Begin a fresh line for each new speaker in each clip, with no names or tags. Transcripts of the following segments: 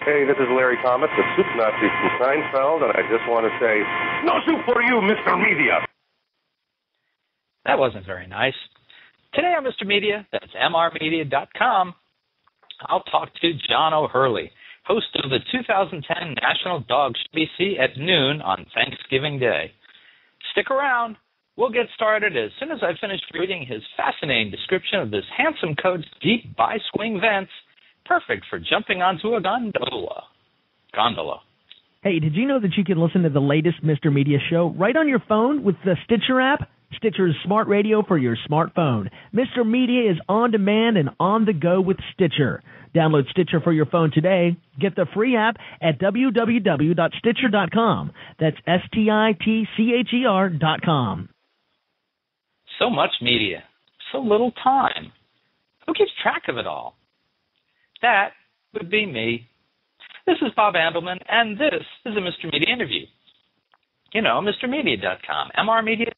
Hey, this is Larry Thomas, the Soup Nazi from Seinfeld, and I just want to say, no soup for you, Mr. Media.
That wasn't very nice. Today on Mr. Media, that's mrmedia.com, I'll talk to John O'Hurley, host of the 2010 National Dog Show NBC at noon on Thanksgiving Day. Stick around. We'll get started as soon as I finish reading his fascinating description of this handsome coat's deep bi-swing vents, perfect for jumping onto a gondola.
Hey, did you know that you can listen to the latest Mr. Media show right on your phone with the Stitcher app? Stitcher is smart radio for your smartphone. Mr. Media is on demand and on the go with Stitcher. Download Stitcher for your phone today. Get the free app at www.stitcher.com. That's STITCHER.com.
So much media, so little time. Who keeps track of it all? That would be me. This is Bob Andelman, and this is a Mr. Media interview. You know, MrMedia.com, MR Media.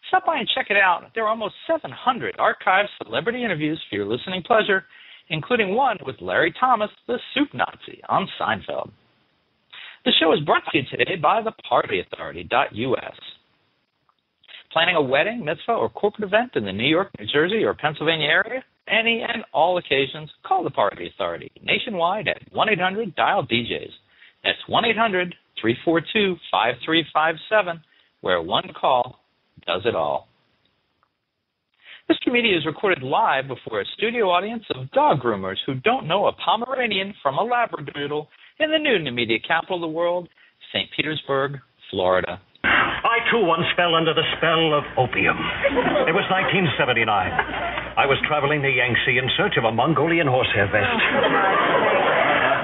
Stop by and check it out. There are almost 700 archived celebrity interviews for your listening pleasure, including one with Larry Thomas, the Soup Nazi, on Seinfeld. The show is brought to you today by thepartyauthority.us. Planning a wedding, mitzvah, or corporate event in the New York, New Jersey, or Pennsylvania area? Any and all occasions, call the Party Authority nationwide at 1-800-DIAL-DJs. That's 1-800-342-5357, where one call does it all. Mr. Media is recorded live before a studio audience of dog groomers who don't know a Pomeranian from a Labradoodle in the new media capital of the world, St. Petersburg, Florida.
I, too, once fell under the spell of opium. It was 1979. I was traveling to Yangtze in search of a Mongolian horsehair vest.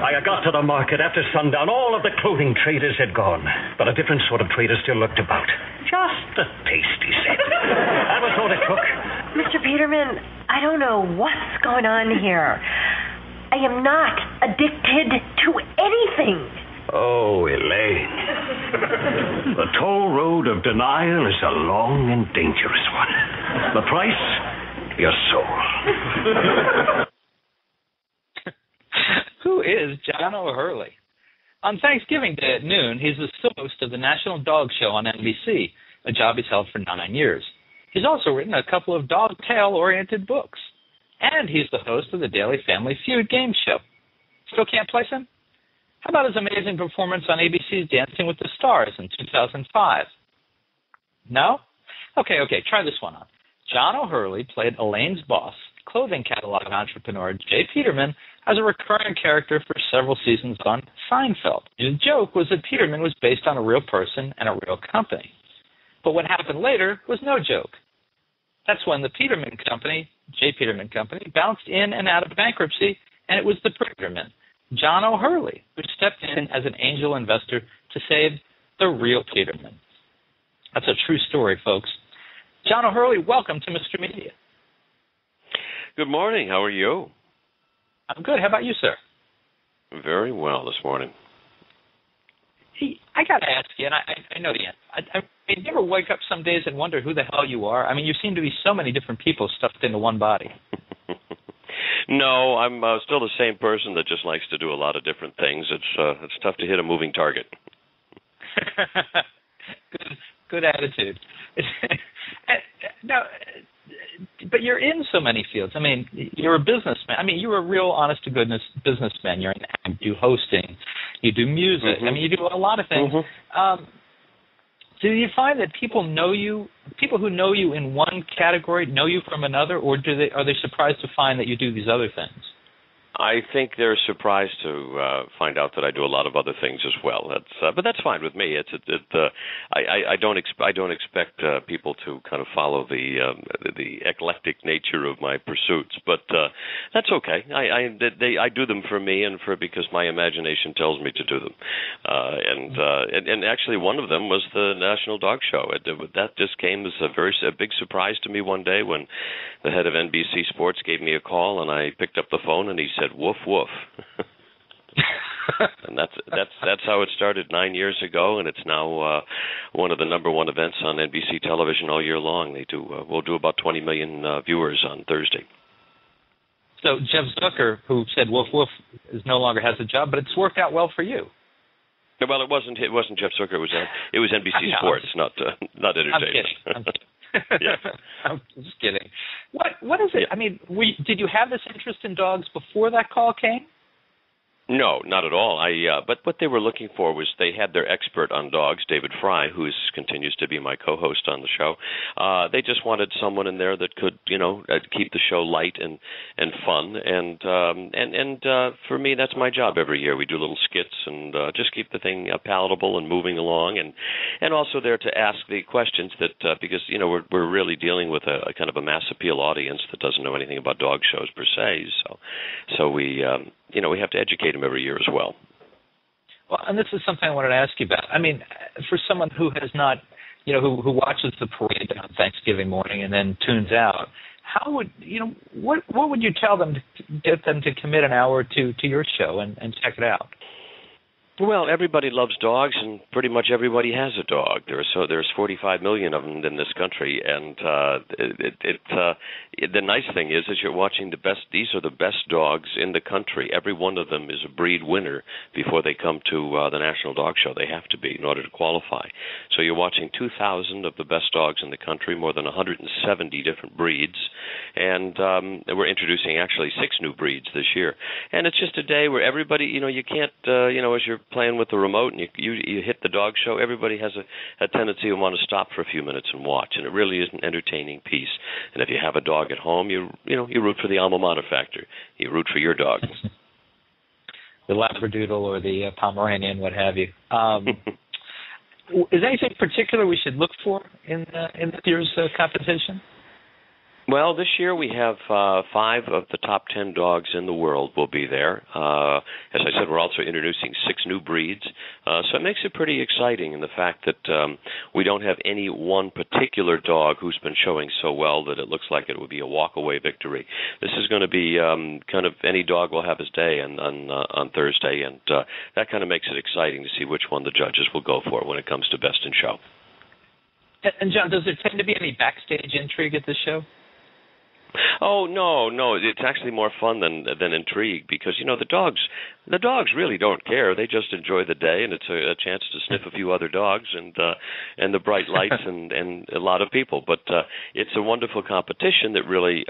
I got to the market after sundown. All of the clothing traders had gone, but a different sort of trader still looked about. Just a taste, he said. That was all it took.
Mr. Peterman, I don't know what's going on here. I am not addicted to anything.
Oh, Elaine. The toll road of denial is a long and dangerous one. The price, your soul.
Who is John O'Hurley? On Thanksgiving Day at noon, he's the host of the National Dog Show on NBC, a job he's held for 9 years. He's also written a couple of dog-tail-oriented books. And he's the host of the daily Family Feud game show. Still can't place him? How about his amazing performance on ABC's Dancing with the Stars in 2005? No? Okay, try this one on. John O'Hurley played Elaine's boss, clothing catalog entrepreneur J Peterman, as a recurring character for several seasons on Seinfeld. The joke was that Peterman was based on a real person and a real company. But what happened later was no joke. That's when the Peterman Company, J Peterman Company, bounced in and out of bankruptcy, and it was the Peterman, John O'Hurley, who stepped in as an angel investor to save the real Peterman. That's a true story, folks. John O'Hurley, welcome to Mr. Media.
Good morning. How are you?
I'm good. How about you, sir?
Very well this morning.
Hey, I got to ask you, and I know the answer. I you ever wake up some days and wonder who the hell you are? I mean, you seem to be so many different people stuffed into one body.
No, I'm still the same person that just likes to do a lot of different things. It's tough to hit a moving target.
Good attitude. Now, but you're in so many fields. I mean, you're a businessman. I mean, you're a real honest-to-goodness businessman. You're you do hosting, you do music. Mm-hmm. I mean, you do a lot of things. Mm-hmm. Do you find that people who know you in one category know you from another, or are they surprised to find that you do these other things?
I think they're surprised to find out that I do a lot of other things as well. But that's fine with me. I don't expect people to kind of follow the eclectic nature of my pursuits, but that's okay. I do them for me and because my imagination tells me to do them. And actually, one of them was the National Dog Show. That just came as a big surprise to me one day when the head of NBC Sports gave me a call, and I picked up the phone, and he said, "Woof, woof." And that's how it started 9 years ago, and it's now one of the number one events on NBC television all year long. We'll do about 20 million viewers on Thursday.
So Jeff Zucker, who said Woof Woof no longer has a job, but it's worked out well for you.
Well, it wasn't Jeff Zucker. It was NBC Sports, not entertainment.
I'm kidding.
Yeah.
I'm just kidding. What is it?
Yeah.
I mean, did you have this interest in dogs before that call came?
No, not at all. But what they were looking for was they had their expert on dogs, David Fry, who continues to be my co-host on the show. They just wanted someone in there that could, keep the show light and fun. And for me, that's my job every year. We do little skits and just keep the thing palatable and moving along, and also there to ask the questions that because we're really dealing with a kind of a mass appeal audience that doesn't know anything about dog shows per se. So we. We have to educate them every year as well.
Well, and this is something I wanted to ask you about. I mean, for someone who has not, who watches the parade on Thanksgiving morning and then tunes out, how would, what would you tell them to get them to commit an hour to your show and check it out?
Well, everybody loves dogs, and pretty much everybody has a dog. There's 45 million of them in this country, and the nice thing is you're watching the best. These are the best dogs in the country. Every one of them is a breed winner before they come to the National Dog Show. They have to be in order to qualify. So you're watching 2,000 of the best dogs in the country, more than 170 different breeds, and we're introducing actually 6 new breeds this year. And it's just a day where everybody, you can't, as you're playing with the remote and you hit the dog show, everybody has a tendency to want to stop for a few minutes and watch, and it really is an entertaining piece. And if you have a dog at home, you root for the alma mater factor. You root for your dog.
The Labradoodle or the Pomeranian, what have you. Is there anything particular we should look for in this year's competition?
Well, this year we have 5 of the top 10 dogs in the world will be there. As I said, we're also introducing 6 new breeds. So it makes it pretty exciting in the fact that we don't have any one particular dog who's been showing so well that it looks like it would be a walk-away victory. This is going to be kind of any dog will have his day on Thursday, and that kind of makes it exciting to see which one the judges will go for when it comes to Best in Show.
And John, does there tend to be any backstage intrigue at this show?
Oh, no. It's actually more fun than intrigue because, the dogs really don't care. They just enjoy the day, and it's a chance to sniff a few other dogs and the bright lights and a lot of people. But it's a wonderful competition that really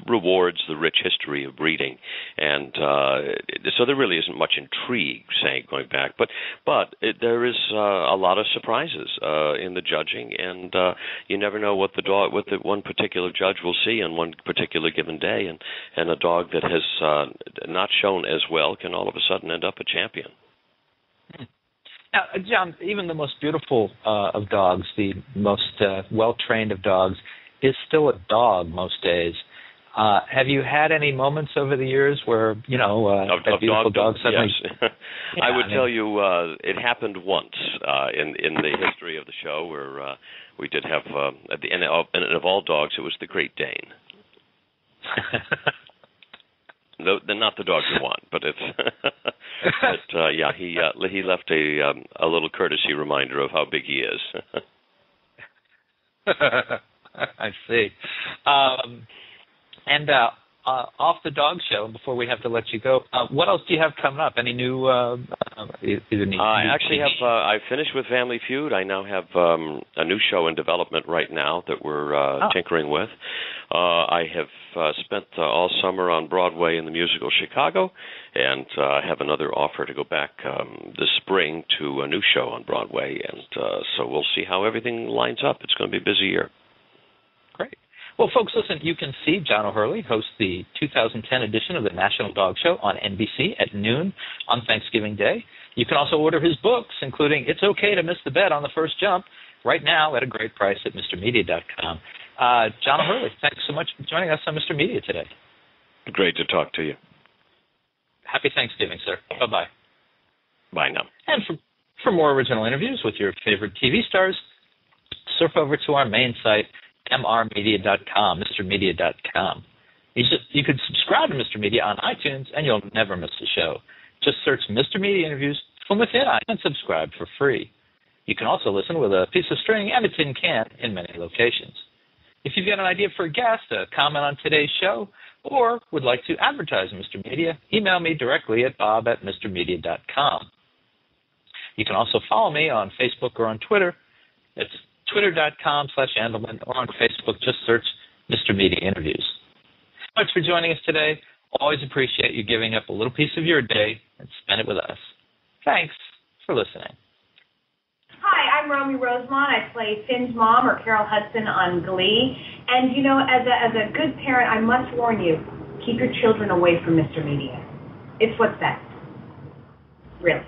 rewards the rich history of breeding. And so there really isn't much intrigue, going back. But there is a lot of surprises in the judging, and you never know what the one particular judge will see on one particular given day, and a dog that has not shown as well can all of a sudden end up a champion.
Now, John, even the most beautiful of dogs, the most well-trained of dogs, is still a dog most days. Have you had any moments over the years where, that beautiful dog suddenly...
Yes. I would tell you it happened once in the history of the show where we did have, at the end of all dogs, it was the Great Dane. They're not the dog you want, but it's. He left a little courtesy reminder of how big he is.
I see. And off the dog show, before we have to let you go, what else do you have coming up? Any new? I
actually have. I finished with Family Feud. I now have a new show in development right now that we're tinkering with. I have spent all summer on Broadway in the musical Chicago, and have another offer to go back this spring to a new show on Broadway, and so we'll see how everything lines up. It's going to be a busy year.
Great. Well, folks, listen, you can see John O'Hurley host the 2010 edition of the National Dog Show on NBC at noon on Thanksgiving Day. You can also order his books, including It's Okay to Miss the Bet on the First Jump, right now at a great price at MrMedia.com. John O'Hurley, thanks so much for joining us on Mr. Media today.
Great to talk to you.
Happy Thanksgiving, sir. Bye-bye.
Bye now.
And for more original interviews with your favorite TV stars, surf over to our main site, mrmedia.com, MrMedia.com. You could subscribe to Mr. Media on iTunes, and you'll never miss a show. Just search Mr. Media Interviews from within iTunes and subscribe for free. You can also listen with a piece of string and a tin can in many locations. If you've got an idea for a guest, a comment on today's show, or would like to advertise Mr. Media, email me directly at bob@mrmedia.com. You can also follow me on Facebook or on Twitter. It's twitter.com/Andelman, or on Facebook, just search Mr. Media Interviews. Thanks for joining us today. Always appreciate you giving up a little piece of your day and spend it with us. Thanks for listening.
Hi, I'm Romy Rosemont. I play Finn's mom, or Carol Hudson, on Glee. And, you know, as a good parent, I must warn you, keep your children away from Mr. Media. It's what's best. Really.